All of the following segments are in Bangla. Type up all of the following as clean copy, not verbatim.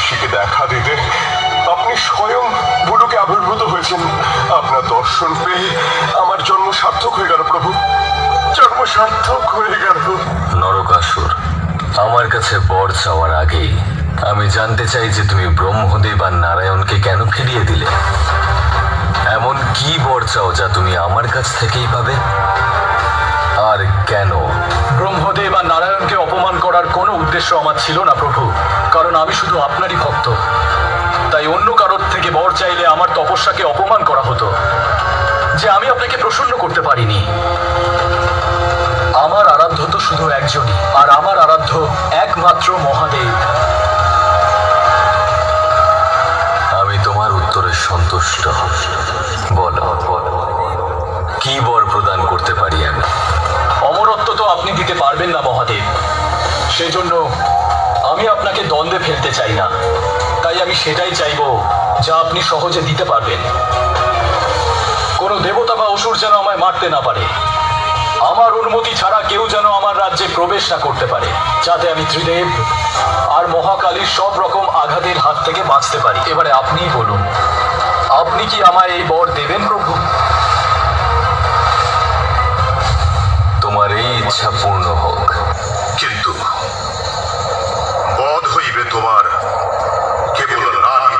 ঋষিকে দেখা দিতে আপনি স্বয়ং বুলুকে আবির্ভূত হয়েছেন। আপনার দর্শন পেয়ে আমার জন্ম সার্থক হয়ে গেল প্রভু, জন্ম সার্থক হয়ে গেল। নরকাসুর, আমার কাছে বর চাওয়ার আগেই আমি জানতে চাই যে তুমি ব্রহ্মদেব আর নারায়ণকে কেন ফিরিয়ে দিলে। এমন কি বর চাও যা তুমি আমার কাছ থেকেই পাবে, আর কেন? ব্রহ্মদেব আর নারায়ণকে অপমান করার কোনো উদ্দেশ্য আমার ছিল না প্রভু, কারণ আমি শুধু আপনারই ভক্ত। তাই অন্য কারোর থেকে বর চাইলে আমার তপস্যাকে অপমান করা হতো, যে আমি আপনাকে প্রসন্ন করতে পারিনি। আমার আরাধ্য তো শুধু একজনই, আর আমার আরাধ্য একমাত্র মহাদেব। আমি তোমার উত্তরে সন্তুষ্ট। বলো, কি বর প্রদান করতে পারি আমি? অমরত্ব তো আপনি দিতে পারবেন না মহাদেব, সেজন্য আমি আপনাকে দ্বন্দ্বে ফেলতে চাই না। তাই আমি সেটাই চাইব যা আপনি সহজে দিতে পারবেন। কোনো দেবতা বা অসুর যেন আমায় মারতে না পারে। আমার অনুমতি ছাড়া কেউ যেন আমার রাজ্যে প্রবেশ না করতে পারে, যাতে আমি ত্রিদেব আর মহাকালীর সব রকম আঘাতের হাত থেকে বাঁচতে পারি। এবারে আপনিই বলুন, আপনি কি আমায় এই বর দেবেন প্রভু? তোমার এই ইচ্ছা পূর্ণ হোক। কিন্তু বধ হইবে তোমার কেবল রানী।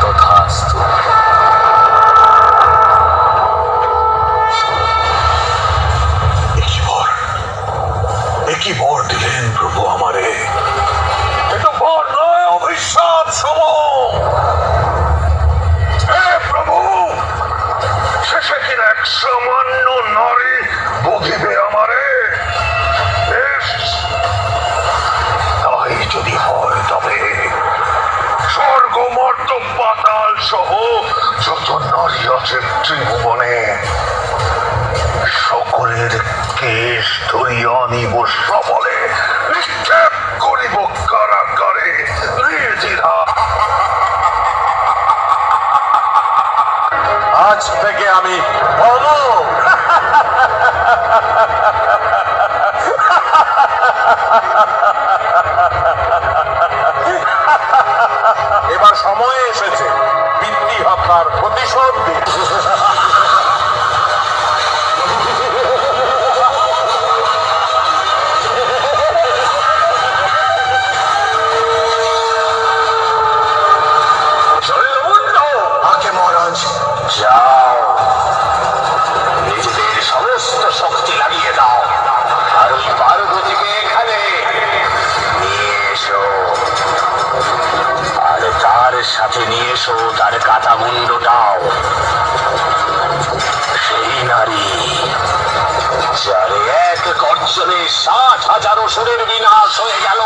তথাস্তু। কি বর দিলেন প্রভু আমারে? এটা বর নয়, অভিশাপ সম। হে প্রভু, শেষে কি এক সামান্য নারী বধিবে আমারে? বেশ, তাই যদি হয় তবে স্বর্গ মর্ত পাতাল সহ যত নারী আছে ত্রিভুবনে সকলের কেশ ধরিয়া আনিব সবলে, নিক্ষেপ করিব কারাগারে নির্দ্বিধা। আজ থেকে আমি অমর। এবার সময় এসেছে পিতৃ হত্যার প্রতিশোধ দিতে। যাও, নিজেদের সমস্ত শক্তি লাগিয়ে দাও, আর ওই পার্বতীকে এখানে নিয়ে এসো, আর তার সাথে নিয়ে এসো তার কাটা মুন্ডটাও। সেই নারী যার এক গর্জনে 60,000 অসুরের বিনাশ হয়ে গেল।